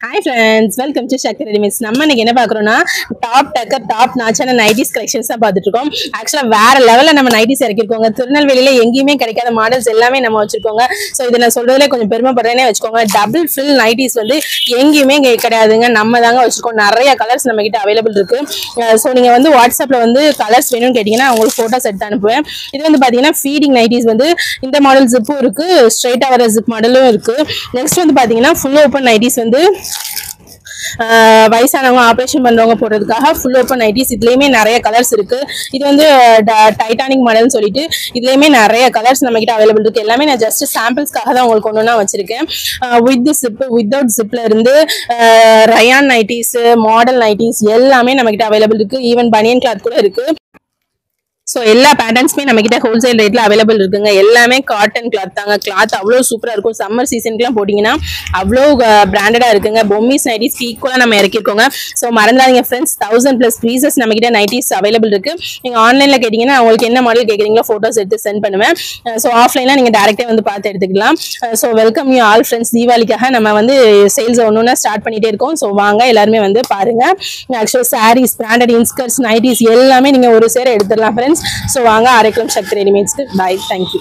Hi friends, welcome to Shakti Readymades. நம்ம இன்னைக்கு என்ன பார்க்கறோம்னா டாப் டக்கர் டாப் நாச்சான நைட்டிஸ் கலெக்ஷன்ஸ் தான் பார்த்துட்டு இருக்கோம். ஆக்சுவலா வேற லெவல்ல நம்ம நைட்டிஸ் இறக்கிருக்கோங்க. திருநெல்வேலியில எங்கேயுமே கிடைக்காத மாடல்ஸ் எல்லாமே நம்ம வச்சிருக்கோங்க. ஸோ இதை நான் சொல்றதுல கொஞ்சம் பெருமைப்படுறேனே வச்சுக்கோங்க. டபுள் ஃபில் நைட்டிஸ் வந்து எங்கேயுமே இங்கே கிடையாதுங்க. நம்ம தாங்க வச்சிருக்கோம். நிறைய கலர்ஸ் நம்ம கிட்ட அவைலபிள் இருக்கு. ஸோ நீங்க வந்து வாட்ஸ்அப்ல வந்து கலர்ஸ் வேணும்னு கேட்டீங்கன்னா உங்களுக்கு போட்டோஸ் எடுத்து அனுப்புவேன். இது வந்து பாத்தீங்கன்னா ஃபீடிங் நைட்டிஸ் வந்து இந்த மாடல் ஜிப்பும் இருக்கு, ஸ்ட்ரைட்டா வர ஜிப் மாடலும் இருக்கு. நெக்ஸ்ட் வந்து பாத்தீங்கன்னா ஃபுல் ஓப்பன் நைட்டிஸ் வந்து வயசானவங்க ஆப்ரேஷன் பண்றவங்க போடுறதுக்காக ஃபுல் ஓப்பன் நைட்டிஸ். இதுலயுமே நிறைய கலர்ஸ் இருக்கு. இது வந்து டைட்டானிக் மாடல்னு சொல்லிட்டு இதுலயுமே நிறைய கலர்ஸ் நம்ம கிட்ட அவைலபிள் இருக்கு. எல்லாமே நான் ஜஸ்ட் சாம்பிள்ஸ்க்காக தான் உங்களுக்கு ஒன்று வச்சிருக்கேன். வித் ஜிப் வித்தவுட் ஜிப்ல இருந்து ரயான் நைட்டிஸ், மாடல் நைட்டிஸ் எல்லாமே நம்ம கிட்ட அவைலபிள் இருக்கு. ஈவன் பனியன் கிளாத் கூட இருக்கு. ஸோ எல்லா பேட்டர்ன்ஸுமே நம்ம கிட்ட ஹோல்சேல் ரேட்ல அவைலபிள் இருக்குங்க. எல்லாமே காட்டன் கிளாத் தாங்க. கிளாத் அவ்வளோ சூப்பரா இருக்கும். சம்மர் சீசனுக்குலாம் போட்டிங்கன்னா அவ்வளோ பிராண்டடா இருக்குங்க. பொம்மிஸ் நைட்டிஸ் ஈக்குவலாக நம்ம இறக்கிருக்கோங்க. ஸோ மறந்துடாதீங்க ஃப்ரெண்ட்ஸ், 1000+ பீசஸ் நம்ம கிட்ட நைட்டிஸ் அவைலபிள் இருக்கு. நீங்கள் ஆன்லைனில் கேட்டிங்கன்னா உங்களுக்கு என்ன மாடல் கேட்குறீங்களோ ஃபோட்டோஸ் எடுத்து சென்ட் பண்ணுவேன். ஸோ ஆஃப்லைனில் நீங்கள் டேரெக்டாக வந்து பார்த்து எடுத்துக்கலாம். So welcome you all friends. தீபாவளிக்காக நம்ம வந்து சேல்ஸ் ஒன்று ஸ்டார்ட் பண்ணிட்டே இருக்கோம். ஸோ வாங்க எல்லாருமே வந்து பாருங்க. ஆக்சுவலாக சாரீஸ், பிராண்டட் இன்ஸ்கர்ட்ஸ், நைட்டிஸ் எல்லாமே நீங்கள் ஒரு சேர எடுத்துடலாம் ஃப்ரெண்ட்ஸ். ஸோ வாங்க அரைக்குளம் சக்தி ரெடிமேட்ஸ்க்கு. பாய், தேங்க்யூ.